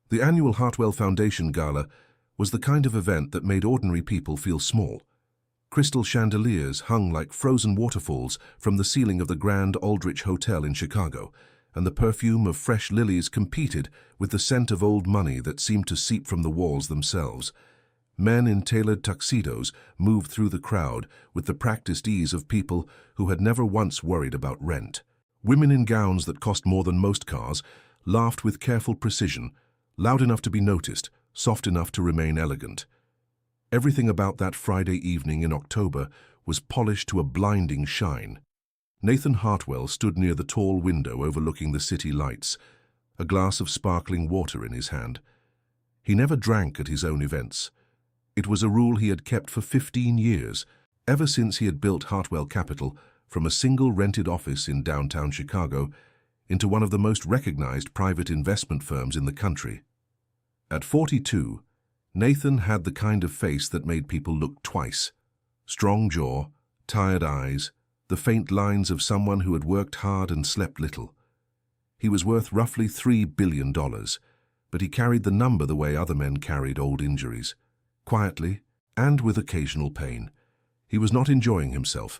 The annual Hartwell Foundation Gala was the kind of event that made ordinary people feel small. Crystal chandeliers hung like frozen waterfalls from the ceiling of the Grand Aldrich Hotel in Chicago, and the perfume of fresh lilies competed with the scent of old money that seemed to seep from the walls themselves. Men in tailored tuxedos moved through the crowd with the practiced ease of people who had never once worried about rent. Women in gowns that cost more than most cars laughed with careful precision, loud enough to be noticed, soft enough to remain elegant. Everything about that Friday evening in October was polished to a blinding shine. Nathan Hartwell stood near the tall window overlooking the city lights, a glass of sparkling water in his hand. He never drank at his own events. It was a rule he had kept for 15 years, ever since he had built Hartwell Capital from a single rented office in downtown Chicago into one of the most recognized private investment firms in the country. At 42, Nathan had the kind of face that made people look twice. Strong jaw, tired eyes, the faint lines of someone who had worked hard and slept little. He was worth roughly $3 billion, but he carried the number the way other men carried old injuries. Quietly, and with occasional pain. He was not enjoying himself.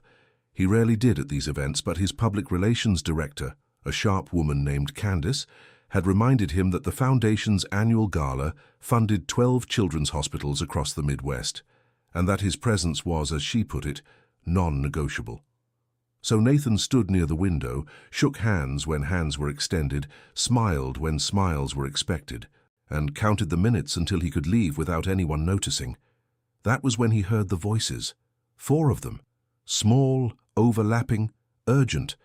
He rarely did at these events, but his public relations director, a sharp woman named Candace, had reminded him that the Foundation's annual gala funded 12 children's hospitals across the Midwest, and that his presence was, as she put it, non-negotiable. So Nathan stood near the window, shook hands when hands were extended, smiled when smiles were expected, and counted the minutes until he could leave without anyone noticing. That was when he heard the voices, 4 of them, small, overlapping, urgent,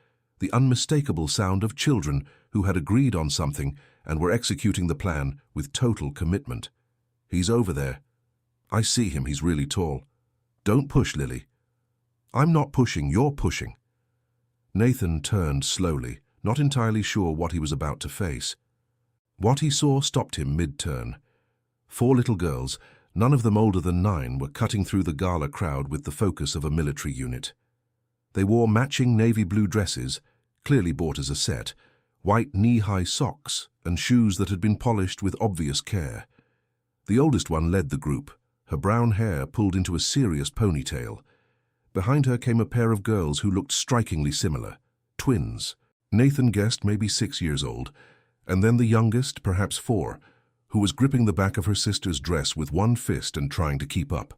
the unmistakable sound of children who had agreed on something and were executing the plan with total commitment. He's over there. I see him, he's really tall. Don't push, Lily. I'm not pushing, you're pushing. Nathan turned slowly, not entirely sure what he was about to face. What he saw stopped him mid-turn. 4 little girls, none of them older than 9, were cutting through the gala crowd with the focus of a military unit. They wore matching navy blue dresses, clearly bought as a set, white knee-high socks, and shoes that had been polished with obvious care. The oldest one led the group, her brown hair pulled into a serious ponytail. Behind her came a pair of girls who looked strikingly similar, twins. Nathan guessed maybe 6 years old, and then the youngest, perhaps 4, who was gripping the back of her sister's dress with one fist and trying to keep up.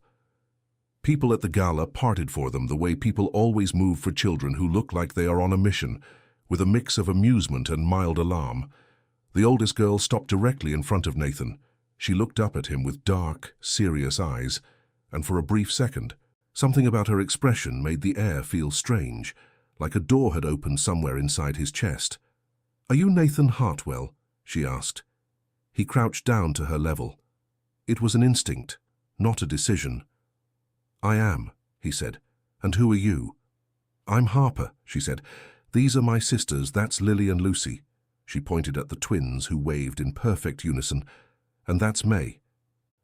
People at the gala parted for them the way people always move for children who look like they are on a mission, with a mix of amusement and mild alarm. The oldest girl stopped directly in front of Nathan. She looked up at him with dark, serious eyes, and for a brief second, something about her expression made the air feel strange, like a door had opened somewhere inside his chest. "Are you Nathan Hartwell?" she asked. He crouched down to her level. It was an instinct, not a decision. "I am," he said. "And who are you?" "I'm Harper," she said. "These are my sisters, that's Lily and Lucy." She pointed at the twins who waved in perfect unison. "And that's May."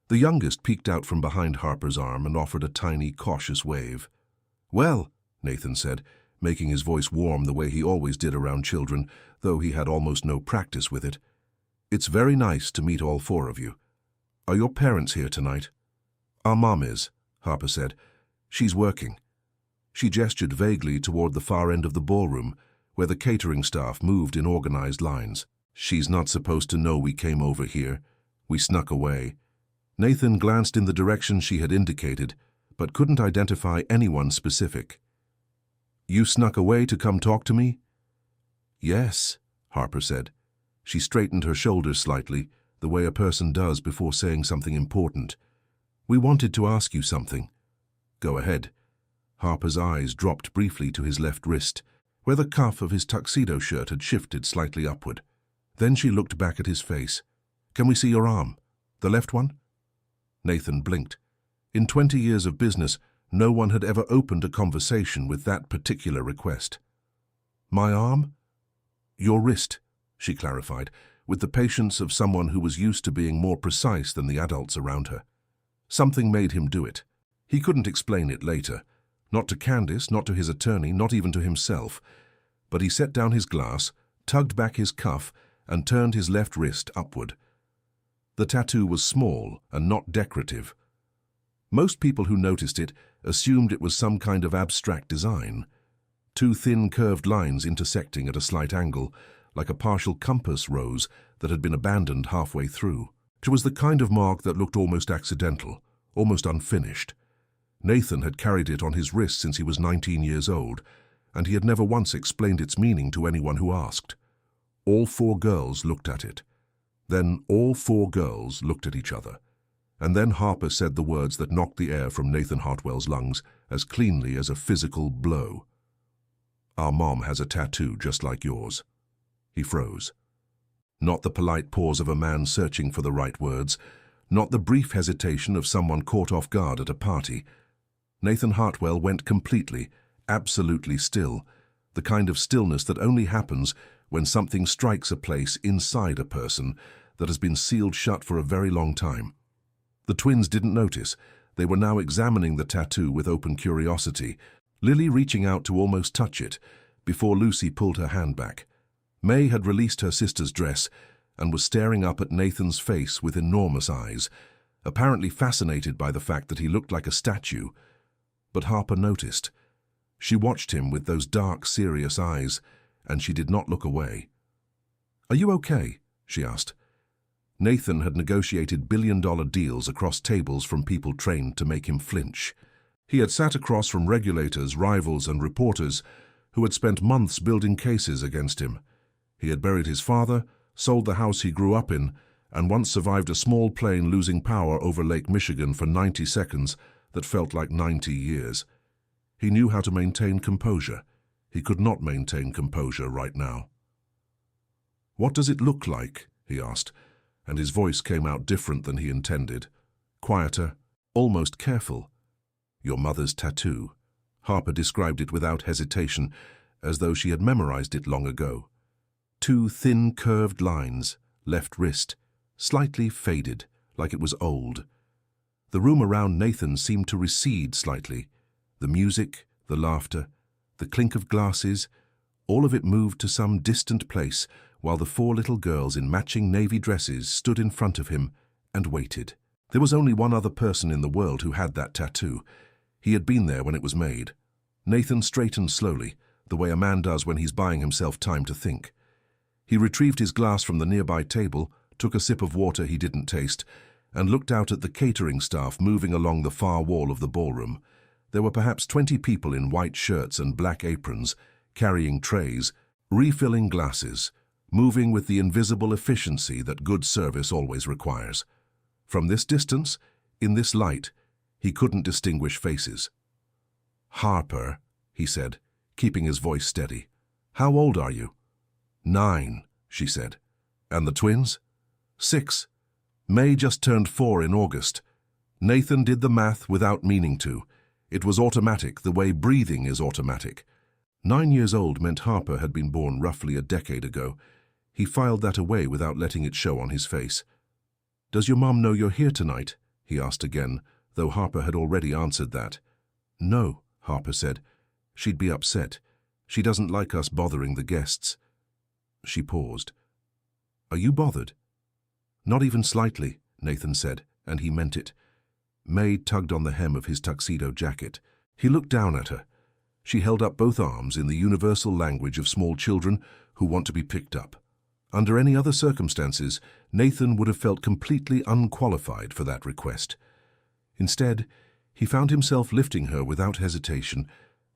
The youngest peeked out from behind Harper's arm and offered a tiny, cautious wave. "Well," Nathan said, making his voice warm the way he always did around children, though he had almost no practice with it. "It's very nice to meet all 4 of you. Are your parents here tonight?" "Our mom is," Harper said. "She's working." She gestured vaguely toward the far end of the ballroom, where the catering staff moved in organized lines. "She's not supposed to know we came over here. We snuck away." Nathan glanced in the direction she had indicated, but couldn't identify anyone specific. "You snuck away to come talk to me?" "Yes," Harper said. She straightened her shoulders slightly, the way a person does before saying something important. "We wanted to ask you something." "Go ahead." Harper's eyes dropped briefly to his left wrist, where the cuff of his tuxedo shirt had shifted slightly upward. Then she looked back at his face. "Can we see your arm? The left one?" Nathan blinked. In 20 years of business, no one had ever opened a conversation with that particular request. "My arm?" "Your wrist," she clarified, with the patience of someone who was used to being more precise than the adults around her. Something made him do it. He couldn't explain it later. Not to Candace, not to his attorney, not even to himself. But he set down his glass, tugged back his cuff, and turned his left wrist upward. The tattoo was small and not decorative. Most people who noticed it assumed it was some kind of abstract design. Two thin curved lines intersecting at a slight angle, like a partial compass rose that had been abandoned halfway through. It was the kind of mark that looked almost accidental, almost unfinished. Nathan had carried it on his wrist since he was 19 years old, and he had never once explained its meaning to anyone who asked. All four girls looked at it. Then all four girls looked at each other. And then Harper said the words that knocked the air from Nathan Hartwell's lungs as cleanly as a physical blow. "Our mom has a tattoo just like yours." He froze. Not the polite pause of a man searching for the right words, not the brief hesitation of someone caught off guard at a party. Nathan Hartwell went completely, absolutely still, the kind of stillness that only happens when something strikes a place inside a person that has been sealed shut for a very long time. The twins didn't notice. They were now examining the tattoo with open curiosity, Lily reaching out to almost touch it, before Lucy pulled her hand back. May had released her sister's dress and was staring up at Nathan's face with enormous eyes, apparently fascinated by the fact that he looked like a statue. But Harper noticed. She watched him with those dark, serious eyes, and she did not look away. "Are you okay?" she asked. Nathan had negotiated billion-dollar deals across tables from people trained to make him flinch. He had sat across from regulators, rivals, and reporters who had spent months building cases against him. He had buried his father, sold the house he grew up in, and once survived a small plane losing power over Lake Michigan for 90 seconds that felt like 90 years. He knew how to maintain composure. He could not maintain composure right now. "What does it look like?" he asked, and his voice came out different than he intended. Quieter, almost careful. "Your mother's tattoo." Harper described it without hesitation, as though she had memorized it long ago. Two thin curved lines, left wrist, slightly faded, like it was old. The room around Nathan seemed to recede slightly. The music, the laughter, the clink of glasses, all of it moved to some distant place while the four little girls in matching navy dresses stood in front of him and waited. There was only one other person in the world who had that tattoo. He had been there when it was made. Nathan straightened slowly, the way a man does when he's buying himself time to think. He retrieved his glass from the nearby table, took a sip of water he didn't taste, and looked out at the catering staff moving along the far wall of the ballroom. There were perhaps 20 people in white shirts and black aprons, carrying trays, refilling glasses, moving with the invisible efficiency that good service always requires. From this distance, in this light, he couldn't distinguish faces. "Harper," he said, keeping his voice steady. "How old are you?" "9, she said. "And the twins?" "6. May just turned 4 in August." Nathan did the math without meaning to. It was automatic, the way breathing is automatic. 9 years old meant Harper had been born roughly a decade ago. He filed that away without letting it show on his face. "Does your mom know you're here tonight?" he asked again, though Harper had already answered that. "No," Harper said. "She'd be upset. She doesn't like us bothering the guests." She paused. "Are you bothered?" "Not even slightly," Nathan said, and he meant it. May tugged on the hem of his tuxedo jacket. He looked down at her. She held up both arms in the universal language of small children who want to be picked up. Under any other circumstances, Nathan would have felt completely unqualified for that request. Instead, he found himself lifting her without hesitation,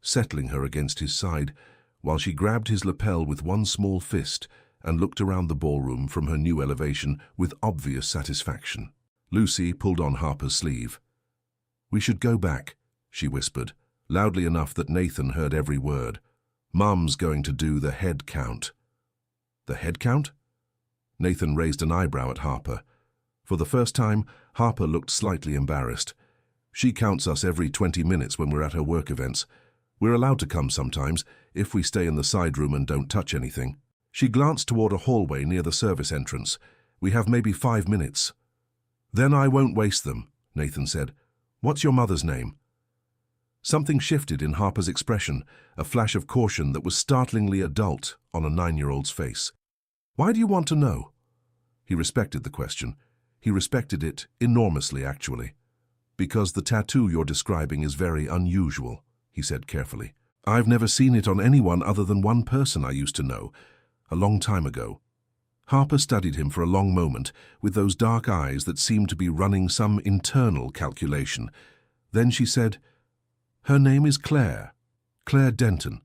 settling her against his side, while she grabbed his lapel with one small fist and looked around the ballroom from her new elevation with obvious satisfaction. Lucy pulled on Harper's sleeve. "We should go back," she whispered, loudly enough that Nathan heard every word. "Mum's going to do the head count." "The head count?" Nathan raised an eyebrow at Harper. For the first time, Harper looked slightly embarrassed. "She counts us every 20 minutes when we're at her work events. We're allowed to come sometimes, if we stay in the side room and don't touch anything." She glanced toward a hallway near the service entrance. "We have maybe 5 minutes." "Then I won't waste them," Nathan said. "What's your mother's name?" Something shifted in Harper's expression, a flash of caution that was startlingly adult on a 9-year-old's face. "Why do you want to know?" He respected the question. He respected it enormously, actually. "Because the tattoo you're describing is very unusual," he said carefully. "I've never seen it on anyone other than one person I used to know, a long time ago." Harper studied him for a long moment, with those dark eyes that seemed to be running some internal calculation. Then she said, "Her name is Claire. Claire Denton."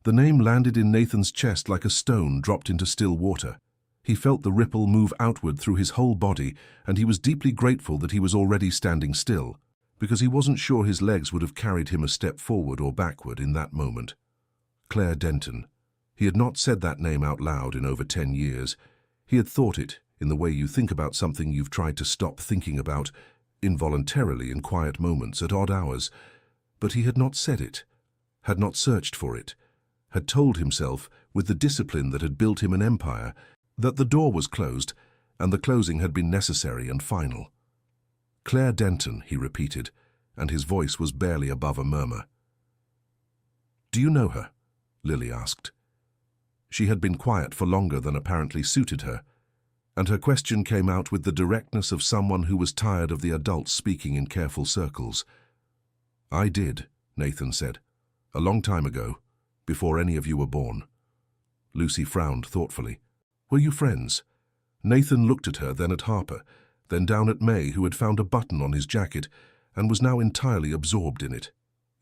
The name landed in Nathan's chest like a stone dropped into still water. He felt the ripple move outward through his whole body, and he was deeply grateful that he was already standing still, because he wasn't sure his legs would have carried him a step forward or backward in that moment. Claire Denton. He had not said that name out loud in over 10 years. He had thought it, in the way you think about something you've tried to stop thinking about, involuntarily in quiet moments at odd hours. But he had not said it, had not searched for it, had told himself, with the discipline that had built him an empire, that the door was closed, and the closing had been necessary and final. "Claire Denton," he repeated, and his voice was barely above a murmur. "Do you know her?" Lily asked. She had been quiet for longer than apparently suited her, and her question came out with the directness of someone who was tired of the adults speaking in careful circles. "I did," Nathan said. "A long time ago, before any of you were born." Lucy frowned thoughtfully. "Were you friends?" Nathan looked at her, then at Harper, then down at May, who had found a button on his jacket and was now entirely absorbed in it.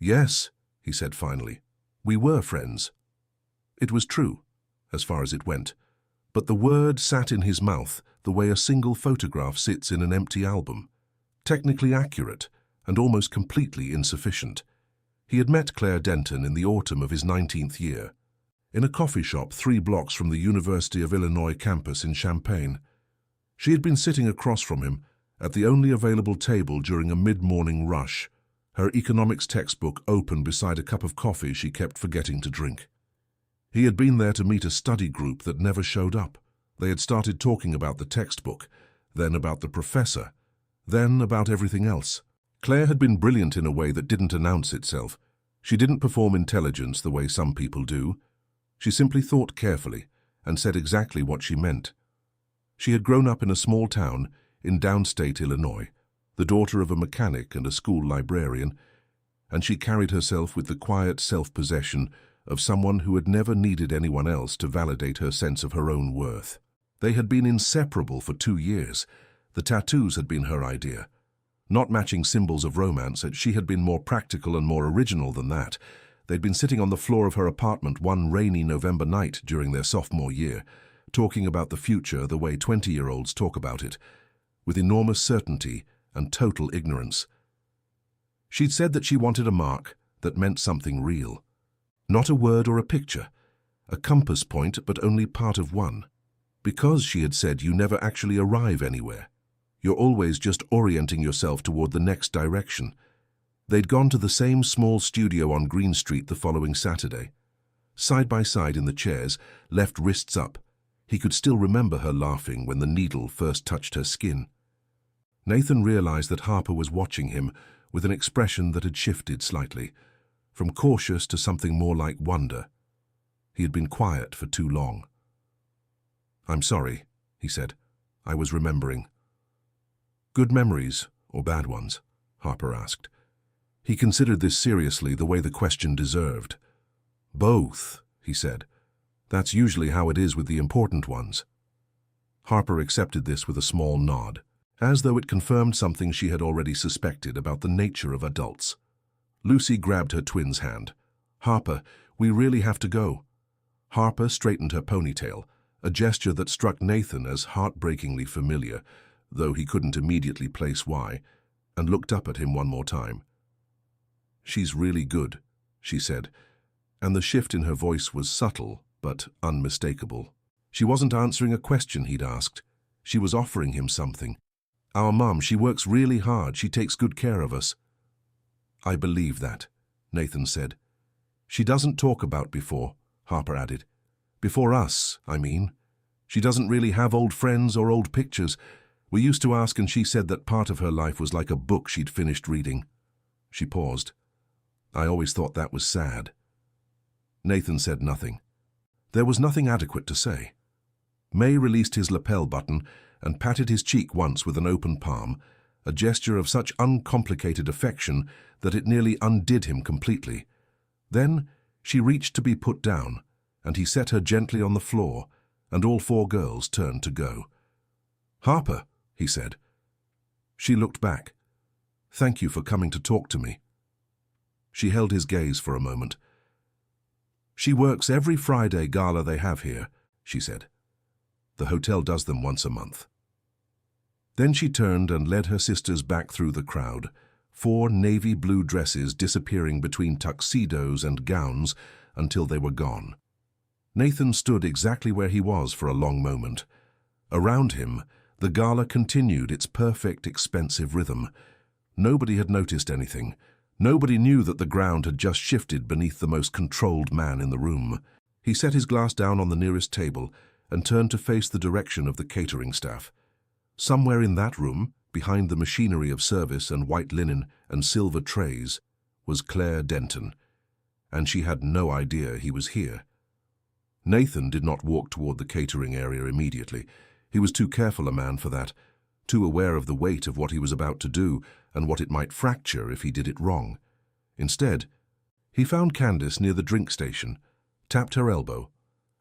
"Yes," he said finally. "We were friends." It was true, as far as it went, but the word sat in his mouth the way a single photograph sits in an empty album. Technically accurate and almost completely insufficient. He had met Claire Denton in the autumn of his 19th year, in a coffee shop 3 blocks from the University of Illinois campus in Champaign. She had been sitting across from him at the only available table during a mid-morning rush, her economics textbook open beside a cup of coffee she kept forgetting to drink. He had been there to meet a study group that never showed up. They had started talking about the textbook, then about the professor, then about everything else. Claire had been brilliant in a way that didn't announce itself. She didn't perform intelligence the way some people do. She simply thought carefully and said exactly what she meant. She had grown up in a small town in downstate Illinois, the daughter of a mechanic and a school librarian, and she carried herself with the quiet self-possession of someone who had never needed anyone else to validate her sense of her own worth. They had been inseparable for 2 years. The tattoos had been her idea. Not matching symbols of romance, she had been more practical and more original than that. They'd been sitting on the floor of her apartment one rainy November night during their sophomore year, talking about the future the way 20-year-olds talk about it, with enormous certainty and total ignorance. She'd said that she wanted a mark that meant something real. Not a word or a picture, a compass point, but only part of one. Because, she had said, you never actually arrive anywhere. You're always just orienting yourself toward the next direction. They'd gone to the same small studio on Green Street the following Saturday. Side by side in the chairs, left wrists up, he could still remember her laughing when the needle first touched her skin. Nathan realized that Harper was watching him with an expression that had shifted slightly, from cautious to something more like wonder. He had been quiet for too long. "I'm sorry," he said. "I was remembering." "Good memories, or bad ones?" Harper asked. He considered this seriously, the way the question deserved. "Both," he said. "That's usually how it is with the important ones." Harper accepted this with a small nod, as though it confirmed something she had already suspected about the nature of adults. Lucy grabbed her twin's hand. "Harper, we really have to go." Harper straightened her ponytail, a gesture that struck Nathan as heartbreakingly familiar, though he couldn't immediately place why, and looked up at him one more time. "She's really good," she said, and the shift in her voice was subtle but unmistakable. She wasn't answering a question he'd asked. She was offering him something. "Our mom, she works really hard. She takes good care of us." "I believe that," Nathan said. "She doesn't talk about before," Harper added. "Before us, I mean. She doesn't really have old friends or old pictures. We used to ask, and she said that part of her life was like a book she'd finished reading." She paused. "I always thought that was sad." Nathan said nothing. There was nothing adequate to say. May released his lapel button and patted his cheek once with an open palm, a gesture of such uncomplicated affection that it nearly undid him completely. Then she reached to be put down, and he set her gently on the floor, and all four girls turned to go. "Harper," he said. She looked back. "Thank you for coming to talk to me." She held his gaze for a moment. "She works every Friday gala they have here," she said. "The hotel does them once a month." Then she turned and led her sisters back through the crowd, 4 navy blue dresses disappearing between tuxedos and gowns until they were gone. Nathan stood exactly where he was for a long moment. Around him, the gala continued its perfect, expensive rhythm. Nobody had noticed anything. Nobody knew that the ground had just shifted beneath the most controlled man in the room. He set his glass down on the nearest table and turned to face the direction of the catering staff. Somewhere in that room, behind the machinery of service and white linen and silver trays, was Claire Denton, and she had no idea he was here. Nathan did not walk toward the catering area immediately. He was too careful a man for that, too aware of the weight of what he was about to do and what it might fracture if he did it wrong. Instead, he found Candace near the drink station, tapped her elbow,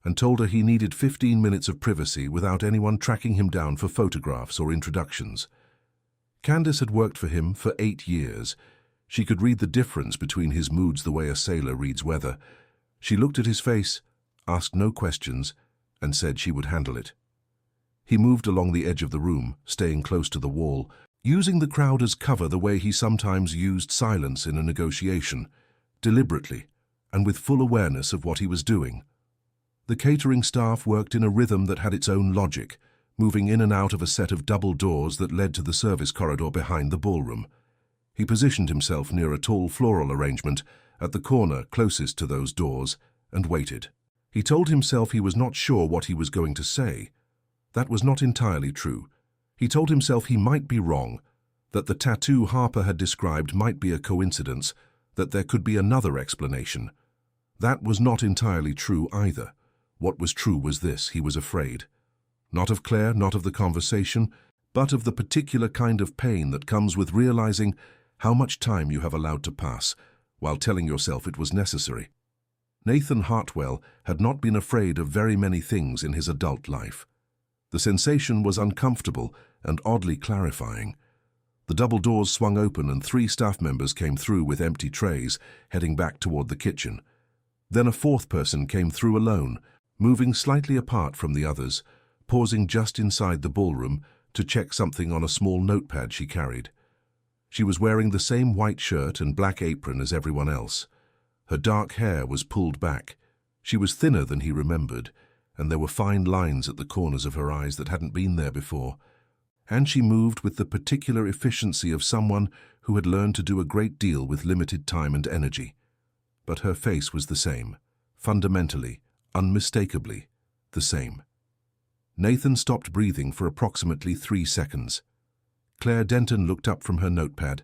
and told her he needed 15 minutes of privacy without anyone tracking him down for photographs or introductions. Candace had worked for him for 8 years. She could read the difference between his moods the way a sailor reads weather. She looked at his face, asked no questions, and said she would handle it. He moved along the edge of the room, staying close to the wall, using the crowd as cover the way he sometimes used silence in a negotiation, deliberately, and with full awareness of what he was doing. The catering staff worked in a rhythm that had its own logic, moving in and out of a set of double doors that led to the service corridor behind the ballroom. He positioned himself near a tall floral arrangement at the corner closest to those doors and waited. He told himself he was not sure what he was going to say. That was not entirely true. He told himself he might be wrong, that the tattoo Harper had described might be a coincidence, that there could be another explanation. That was not entirely true either. What was true was this: he was afraid. Not of Claire, not of the conversation, but of the particular kind of pain that comes with realizing how much time you have allowed to pass, while telling yourself it was necessary. Nathan Hartwell had not been afraid of very many things in his adult life. The sensation was uncomfortable and oddly clarifying. The double doors swung open and 3 staff members came through with empty trays, heading back toward the kitchen. Then a 4th person came through alone, moving slightly apart from the others, pausing just inside the ballroom to check something on a small notepad she carried. She was wearing the same white shirt and black apron as everyone else. Her dark hair was pulled back. She was thinner than he remembered, and there were fine lines at the corners of her eyes that hadn't been there before. And she moved with the particular efficiency of someone who had learned to do a great deal with limited time and energy. But her face was the same, fundamentally, unmistakably, the same. Nathan stopped breathing for approximately 3 seconds. Claire Denton looked up from her notepad,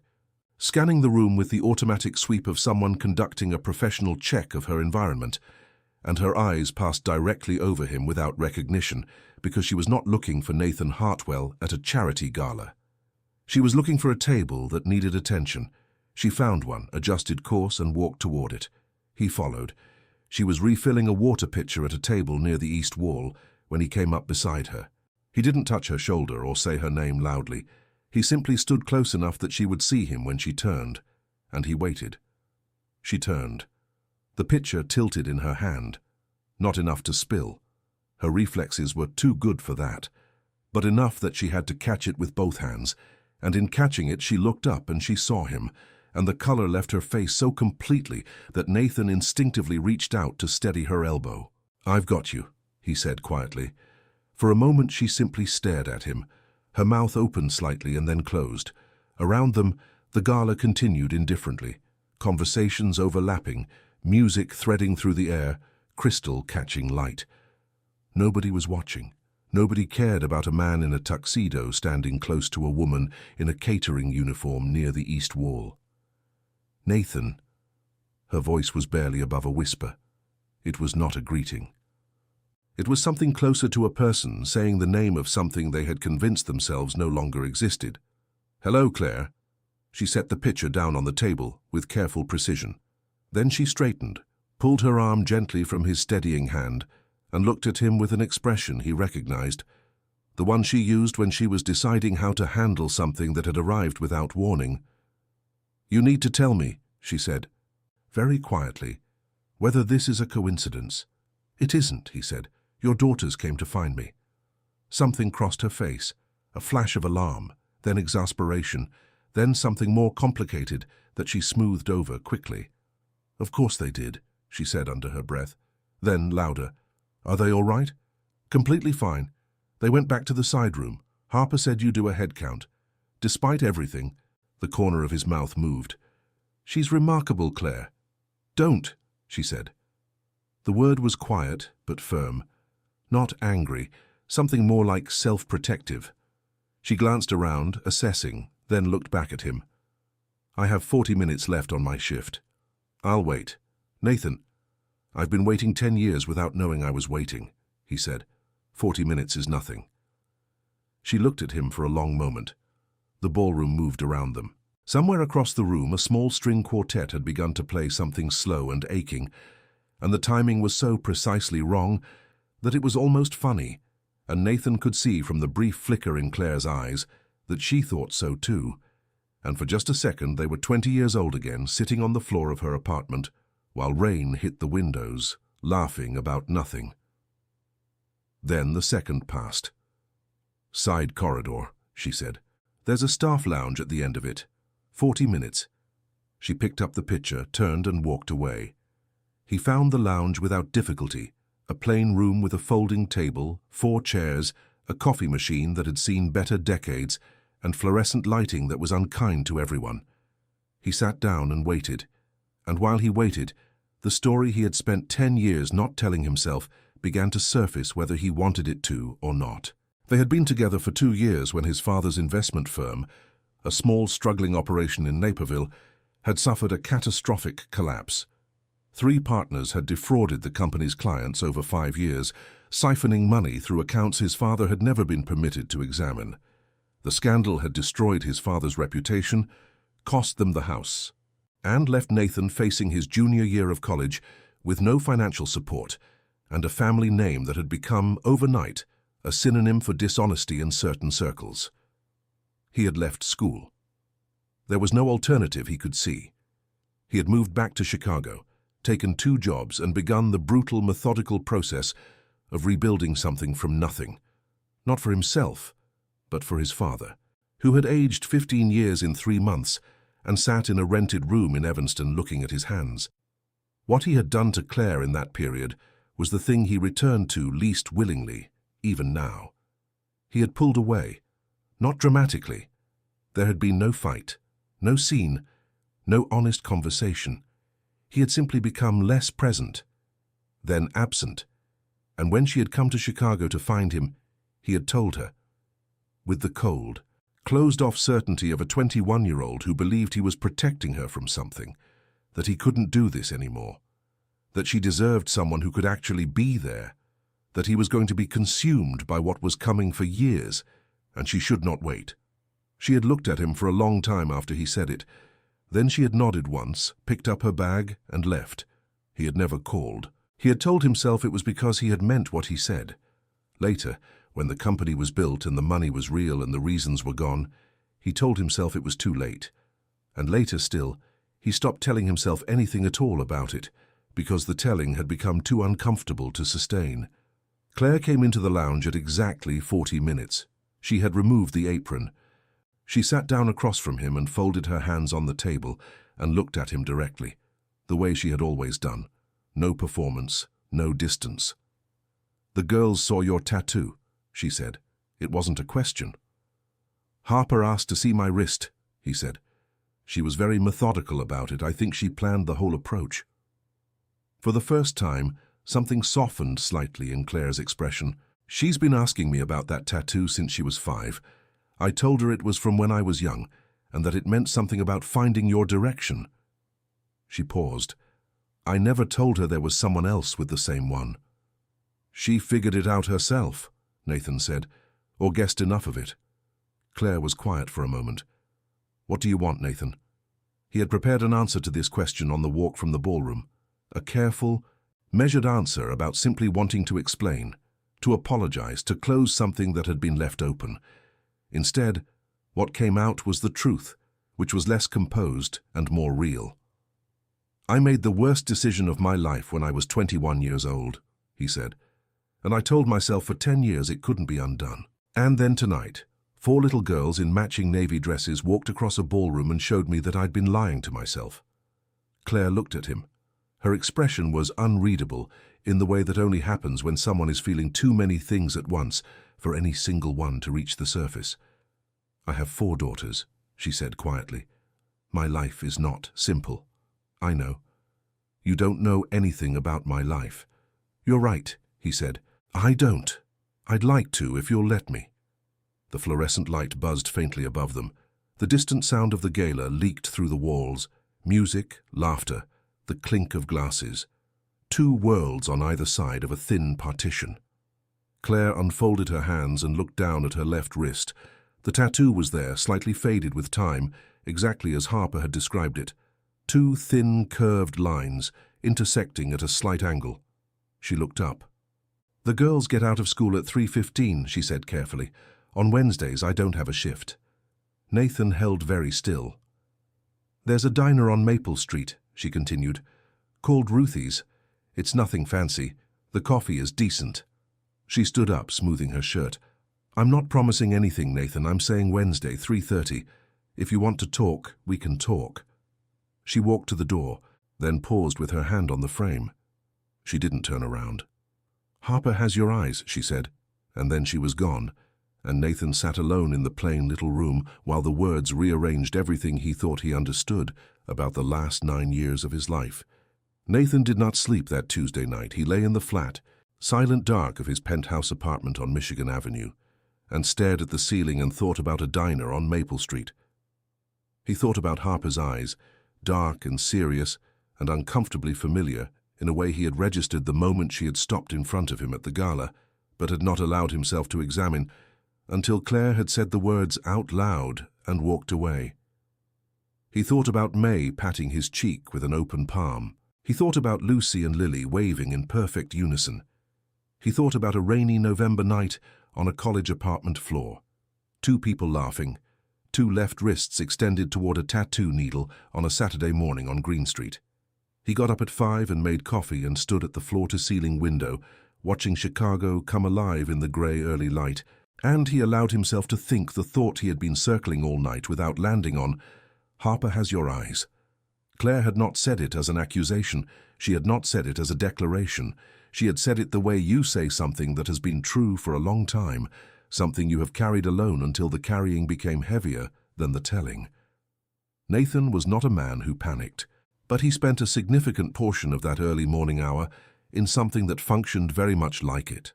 scanning the room with the automatic sweep of someone conducting a professional check of her environment, and her eyes passed directly over him without recognition because she was not looking for Nathan Hartwell at a charity gala. She was looking for a table that needed attention. She found one, adjusted course, and walked toward it. He followed. She was refilling a water pitcher at a table near the east wall when he came up beside her. He didn't touch her shoulder or say her name loudly. He simply stood close enough that she would see him when she turned, and he waited. She turned. The pitcher tilted in her hand. Not enough to spill. Her reflexes were too good for that, but enough that she had to catch it with both hands, and in catching it she looked up and she saw him, and the color left her face so completely that Nathan instinctively reached out to steady her elbow. "I've got you," he said quietly. For a moment she simply stared at him. Her mouth opened slightly and then closed. Around them, the gala continued indifferently, conversations overlapping, music threading through the air, crystal catching light. Nobody was watching. Nobody cared about a man in a tuxedo standing close to a woman in a catering uniform near the east wall. "Nathan." Her voice was barely above a whisper. It was not a greeting. It was something closer to a person saying the name of something they had convinced themselves no longer existed. "Hello, Claire." She set the picture down on the table with careful precision. Then she straightened, pulled her arm gently from his steadying hand, and looked at him with an expression he recognized, the one she used when she was deciding how to handle something that had arrived without warning. "You need to tell me," she said, very quietly, "whether this is a coincidence." "It isn't," he said. "Your daughters came to find me." Something crossed her face, a flash of alarm, then exasperation, then something more complicated that she smoothed over quickly. "Of course they did," she said under her breath. Then, louder, "Are they all right?" "Completely fine. They went back to the side room. Harper said you do a head count. Despite everything," the corner of his mouth moved. "She's remarkable, Claire." "Don't," she said. The word was quiet but firm, not angry, something more like self-protective. She glanced around, assessing, then looked back at him. "I have 40 minutes left on my shift. I'll wait." "Nathan." "I've been waiting 10 years without knowing I was waiting," he said. 40 minutes is nothing." She looked at him for a long moment. The ballroom moved around them. Somewhere across the room, a small string quartet had begun to play something slow and aching, and the timing was so precisely wrong that it was almost funny, and Nathan could see from the brief flicker in Claire's eyes that she thought so too, and for just a second they were 20 years old again, sitting on the floor of her apartment, while rain hit the windows, laughing about nothing. Then the second passed. "Side corridor," she said. "There's a staff lounge at the end of it. 40 minutes. She picked up the picture, turned and walked away. He found the lounge without difficulty, a plain room with a folding table, 4 chairs, a coffee machine that had seen better decades, and fluorescent lighting that was unkind to everyone. He sat down and waited, and while he waited, the story he had spent 10 years not telling himself began to surface whether he wanted it to or not. They had been together for 2 years when his father's investment firm, a small struggling operation in Naperville, had suffered a catastrophic collapse. 3 partners had defrauded the company's clients over 5 years, siphoning money through accounts his father had never been permitted to examine. The scandal had destroyed his father's reputation, cost them the house, and left Nathan facing his junior year of college with no financial support and a family name that had become, overnight, a synonym for dishonesty in certain circles. He had left school. There was no alternative he could see. He had moved back to Chicago, taken 2 jobs, and begun the brutal, methodical process of rebuilding something from nothing. Not for himself, but for his father, who had aged 15 years in 3 months and sat in a rented room in Evanston looking at his hands. What he had done to Claire in that period was the thing he returned to least willingly, even now. He had pulled away, not dramatically. There had been no fight, no scene, no honest conversation. He had simply become less present, then absent, and when she had come to Chicago to find him, he had told her, with the cold, closed-off certainty of a 21-year-old who believed he was protecting her from something, that he couldn't do this anymore, that she deserved someone who could actually be there, that he was going to be consumed by what was coming for years, and she should not wait. She had looked at him for a long time after he said it. Then she had nodded once, picked up her bag, and left. He had never called. He had told himself it was because he had meant what he said. Later, when the company was built and the money was real and the reasons were gone, he told himself it was too late. And later still, he stopped telling himself anything at all about it, because the telling had become too uncomfortable to sustain. Claire came into the lounge at exactly 40 minutes. She had removed the apron. She sat down across from him and folded her hands on the table and looked at him directly, the way she had always done. No performance, no distance. "The girls saw your tattoo," she said. "It wasn't a question." "Harper asked to see my wrist," he said. She was very methodical about it. I think she planned the whole approach. For the first time, something softened slightly in Claire's expression. "She's been asking me about that tattoo since she was 5. I told her it was from when I was young, and that it meant something about finding your direction." She paused. "I never told her there was someone else with the same one." She figured it out herself, Nathan said, or guessed enough of it. Claire was quiet for a moment. What do you want, Nathan? He had prepared an answer to this question on the walk from the ballroom. A careful, measured answer about simply wanting to explain, to apologize, to close something that had been left open. Instead, what came out was the truth, which was less composed and more real. I made the worst decision of my life when I was 21 years old, he said, and I told myself for 10 years it couldn't be undone. And then tonight, 4 little girls in matching navy dresses walked across a ballroom and showed me that I'd been lying to myself. Claire looked at him. Her expression was unreadable in the way that only happens when someone is feeling too many things at once for any single one to reach the surface. I have 4 daughters, she said quietly. My life is not simple. I know. You don't know anything about my life. You're right, he said. I don't. I'd like to if you'll let me. The fluorescent light buzzed faintly above them. The distant sound of the gala leaked through the walls. Music, laughter, the clink of glasses. 2 worlds on either side of a thin partition. Claire unfolded her hands and looked down at her left wrist. The tattoo was there, slightly faded with time, exactly as Harper had described it. 2 thin, curved lines, intersecting at a slight angle. She looked up. The girls get out of school at 3:15, she said carefully. On Wednesdays, I don't have a shift. Nathan held very still. There's a diner on Maple Street, she continued, called Ruthie's. It's nothing fancy. The coffee is decent. She stood up, smoothing her shirt. I'm not promising anything, Nathan. I'm saying Wednesday, 3:30. If you want to talk, we can talk. She walked to the door, then paused with her hand on the frame. She didn't turn around. Harper has your eyes, she said, and then she was gone, and Nathan sat alone in the plain little room while the words rearranged everything he thought he understood about the last 9 years of his life. Nathan did not sleep that Tuesday night. He lay in the flat, silent dark of his penthouse apartment on Michigan Avenue, and stared at the ceiling and thought about a diner on Maple Street. He thought about Harper's eyes, dark and serious and uncomfortably familiar in a way he had registered the moment she had stopped in front of him at the gala, but had not allowed himself to examine until Claire had said the words out loud and walked away. He thought about May patting his cheek with an open palm. He thought about Lucy and Lily waving in perfect unison. He thought about a rainy November night on a college apartment floor. 2 people laughing, 2 left wrists extended toward a tattoo needle on a Saturday morning on Green Street. He got up at 5 and made coffee and stood at the floor-to-ceiling window, watching Chicago come alive in the gray early light, and he allowed himself to think the thought he had been circling all night without landing on, Harper has your eyes. Claire had not said it as an accusation. She had not said it as a declaration. She had said it the way you say something that has been true for a long time, something you have carried alone until the carrying became heavier than the telling. Nathan was not a man who panicked, but he spent a significant portion of that early morning hour in something that functioned very much like it.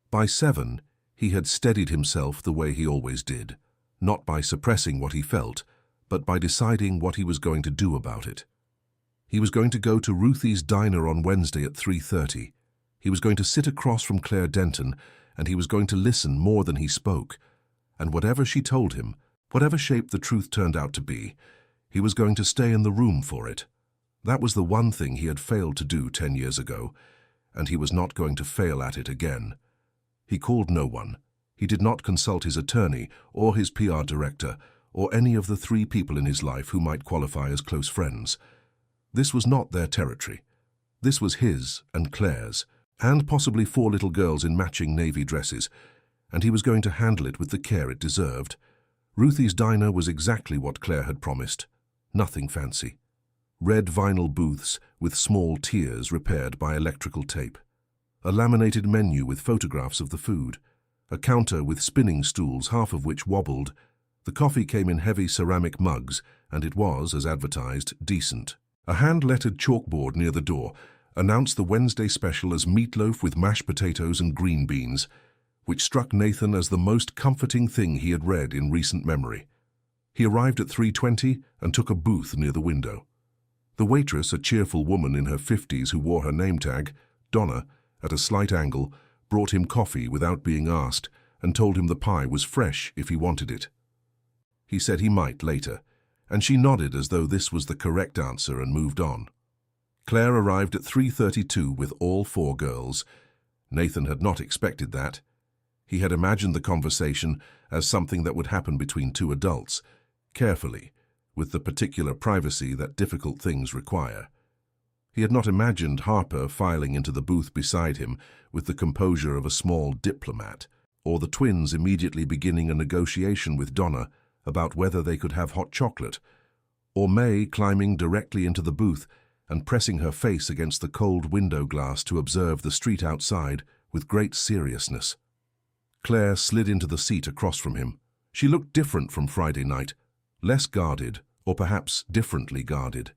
By 7, he had steadied himself the way he always did, not by suppressing what he felt, but by deciding what he was going to do about it. He was going to go to Ruthie's diner on Wednesday at 3:30. He was going to sit across from Claire Denton, and he was going to listen more than he spoke. And whatever she told him, whatever shape the truth turned out to be, he was going to stay in the room for it. That was the one thing he had failed to do 10 years ago, and he was not going to fail at it again. He called no one. He did not consult his attorney or his PR director or any of the 3 people in his life who might qualify as close friends. This was not their territory. This was his and Claire's, and possibly 4 little girls in matching navy dresses, and he was going to handle it with the care it deserved. Ruthie's diner was exactly what Claire had promised. Nothing fancy. Red vinyl booths with small tiers repaired by electrical tape. A laminated menu with photographs of the food. A counter with spinning stools, half of which wobbled. The coffee came in heavy ceramic mugs, and it was, as advertised, decent. A hand-lettered chalkboard near the door announced the Wednesday special as meatloaf with mashed potatoes and green beans, which struck Nathan as the most comforting thing he had read in recent memory. He arrived at 3:20 and took a booth near the window. The waitress, a cheerful woman in her 50s who wore her name tag, Donna, at a slight angle, brought him coffee without being asked, and told him the pie was fresh if he wanted it. He said he might later, and she nodded as though this was the correct answer and moved on. Claire arrived at 3:32 with all 4 girls. Nathan had not expected that. He had imagined the conversation as something that would happen between 2 adults, carefully, with the particular privacy that difficult things require. He had not imagined Harper filing into the booth beside him with the composure of a small diplomat, or the twins immediately beginning a negotiation with Donna about whether they could have hot chocolate, or May climbing directly into the booth and pressing her face against the cold window glass to observe the street outside with great seriousness. Claire slid into the seat across from him. She looked different from Friday night, less guarded, or perhaps differently guarded.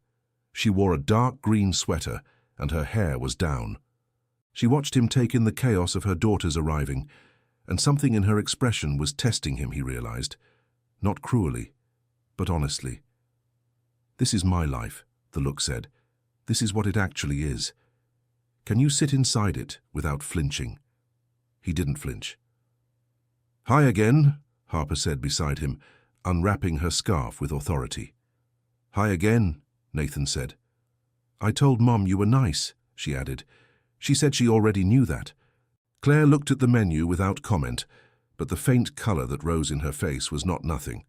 She wore a dark green sweater, and her hair was down. She watched him take in the chaos of her daughters arriving, and something in her expression was testing him, he realized. Not cruelly, but honestly. "This is my life," the look said. "This is what it actually is. Can you sit inside it without flinching?" He didn't flinch. "Hi again," Harper said beside him, unwrapping her scarf with authority. "Hi again," Nathan said. "I told Mom you were nice," she added. She said she already knew that. Claire looked at the menu without comment, but the faint color that rose in her face was not nothing.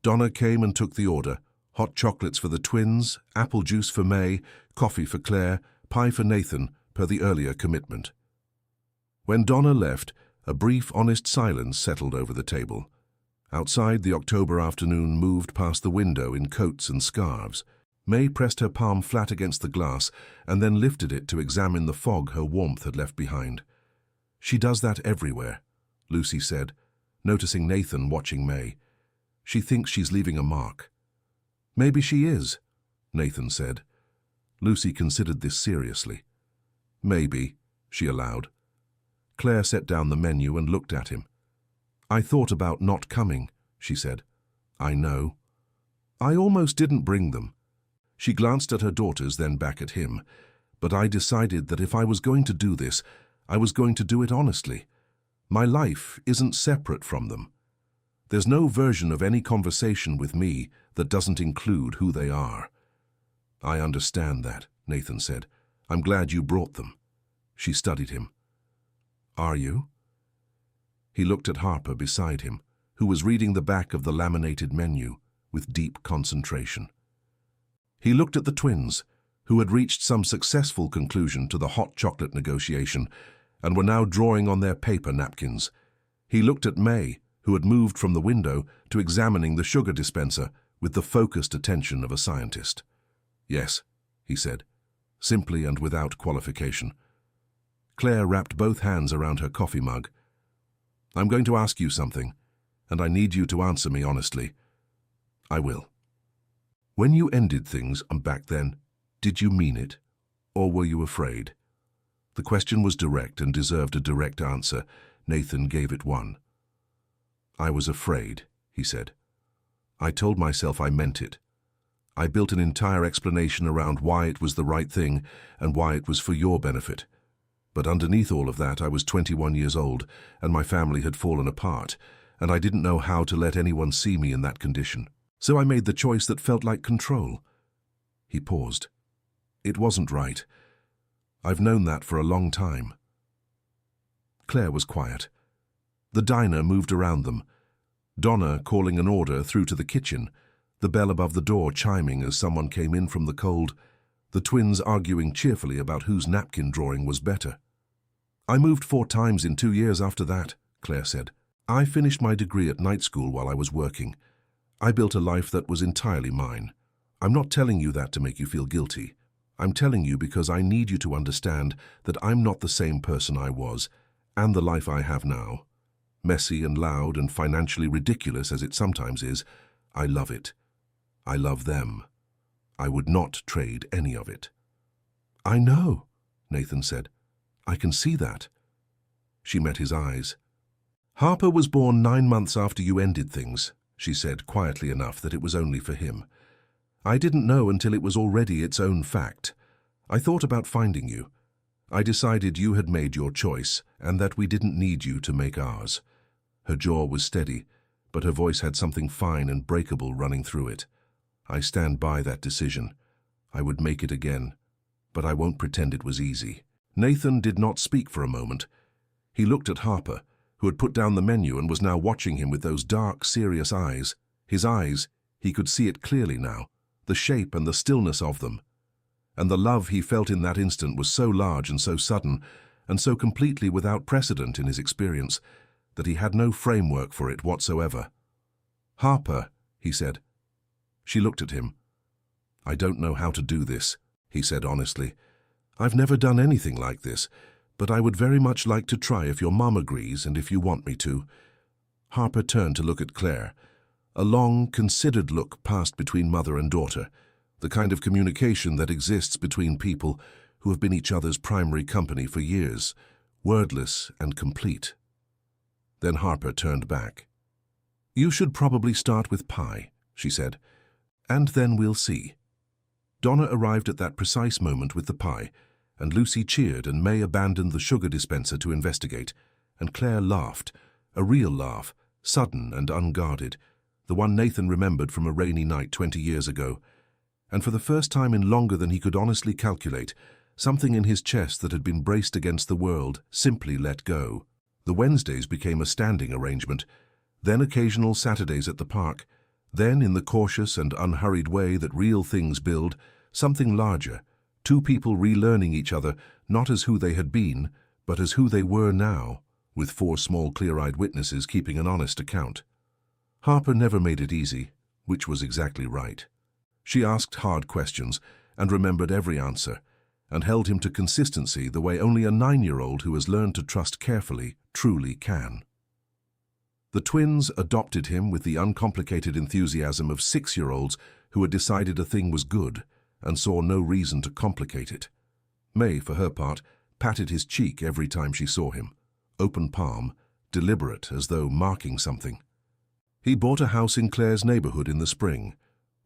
Donna came and took the order: hot chocolates for the twins, apple juice for May, coffee for Claire, pie for Nathan, per the earlier commitment. When Donna left, a brief, honest silence settled over the table. Outside, the October afternoon moved past the window in coats and scarves. May pressed her palm flat against the glass and then lifted it to examine the fog her warmth had left behind. "She does that everywhere," Lucy said, noticing Nathan watching May. "She thinks she's leaving a mark." "Maybe she is," Nathan said. Lucy considered this seriously. "Maybe," she allowed. Claire set down the menu and looked at him. "I thought about not coming," she said. "I know. I almost didn't bring them." She glanced at her daughters, then back at him. "But I decided that if I was going to do this, I was going to do it honestly. My life isn't separate from them. There's no version of any conversation with me that doesn't include who they are." "I understand that," Nathan said. "I'm glad you brought them." She studied him. "Are you?" He looked at Harper beside him, who was reading the back of the laminated menu with deep concentration. He looked at the twins, who had reached some successful conclusion to the hot chocolate negotiation and were now drawing on their paper napkins. He looked at May, who had moved from the window to examining the sugar dispenser with the focused attention of a scientist. "Yes," he said, simply and without qualification. Claire wrapped both hands around her coffee mug. "I'm going to ask you something, and I need you to answer me honestly." "I will." "When you ended things back then, did you mean it, or were you afraid?" The question was direct and deserved a direct answer. Nathan gave it one. "I was afraid," he said. "I told myself I meant it. I built an entire explanation around why it was the right thing and why it was for your benefit. But underneath all of that, I was 21 years old, and my family had fallen apart, and I didn't know how to let anyone see me in that condition. So I made the choice that felt like control." He paused. "It wasn't right. I've known that for a long time." Claire was quiet. The diner moved around them. Donna calling an order through to the kitchen, the bell above the door chiming as someone came in from the cold, the twins arguing cheerfully about whose napkin drawing was better. "I moved 4 times in 2 years after that," Claire said. "I finished my degree at night school while I was working. I built a life that was entirely mine. I'm not telling you that to make you feel guilty. I'm telling you because I need you to understand that I'm not the same person I was, and the life I have now. Messy and loud and financially ridiculous as it sometimes is, I love it. I love them. I would not trade any of it." "I know," Nathan said. "I can see that." She met his eyes. "Harper was born 9 months after you ended things," she said quietly enough that it was only for him. "I didn't know until it was already its own fact. I thought about finding you. I decided you had made your choice and that we didn't need you to make ours." Her jaw was steady, but her voice had something fine and breakable running through it. "I stand by that decision. I would make it again, but I won't pretend it was easy." Nathan did not speak for a moment. He looked at Harper, who had put down the menu and was now watching him with those dark, serious eyes. His eyes, he could see it clearly now, the shape and the stillness of them. And the love he felt in that instant was so large and so sudden, and so completely without precedent in his experience, that he had no framework for it whatsoever. "Harper," he said. She looked at him. "I don't know how to do this," he said honestly. "I've never done anything like this, but I would very much like to try if your mom agrees and if you want me to." Harper turned to look at Claire. A long, considered look passed between mother and daughter, the kind of communication that exists between people who have been each other's primary company for years, wordless and complete. Then Harper turned back. "You should probably start with pie," she said, "and then we'll see." Donna arrived at that precise moment with the pie, and Lucy cheered and May abandoned the sugar dispenser to investigate, and Claire laughed, a real laugh, sudden and unguarded, the one Nathan remembered from a rainy night 20 years ago. And for the first time in longer than he could honestly calculate, something in his chest that had been braced against the world simply let go. The Wednesdays became a standing arrangement, then occasional Saturdays at the park, then, in the cautious and unhurried way that real things build, something larger, two people relearning each other not as who they had been, but as who they were now, with four small clear-eyed witnesses keeping an honest account. Harper never made it easy, which was exactly right. She asked hard questions and remembered every answer, and held him to consistency the way only a 9-year-old who has learned to trust carefully truly can. The twins adopted him with the uncomplicated enthusiasm of 6-year-olds who had decided a thing was good and saw no reason to complicate it. May, for her part, patted his cheek every time she saw him, open palm, deliberate as though marking something. He bought a house in Claire's neighborhood in the spring,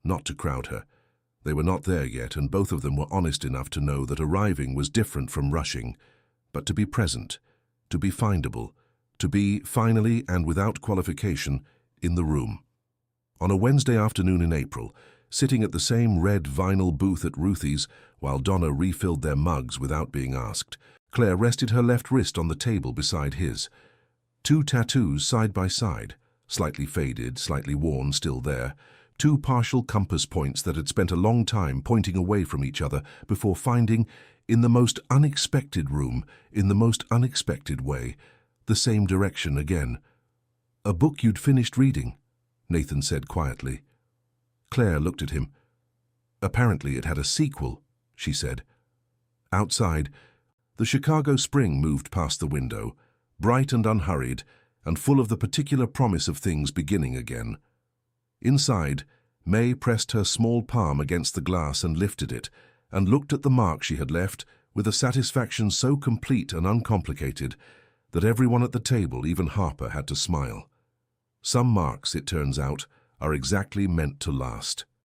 not to crowd her. They were not there yet, and both of them were honest enough to know that arriving was different from rushing, but to be present, to be findable, to be, finally and without qualification, in the room. On a Wednesday afternoon in April, sitting at the same red vinyl booth at Ruthie's while Donna refilled their mugs without being asked, Claire rested her left wrist on the table beside his. Two tattoos side by side, slightly faded, slightly worn, still there, two partial compass points that had spent a long time pointing away from each other before finding, in the most unexpected room, in the most unexpected way, the same direction again. "A book you'd finished reading," Nathan said quietly. Claire looked at him. "Apparently it had a sequel," she said. Outside, the Chicago spring moved past the window, bright and unhurried, and full of the particular promise of things beginning again. Inside, May pressed her small palm against the glass and lifted it, and looked at the mark she had left with a satisfaction so complete and uncomplicated that everyone at the table, even Harper, had to smile. Some marks, it turns out, are exactly meant to last.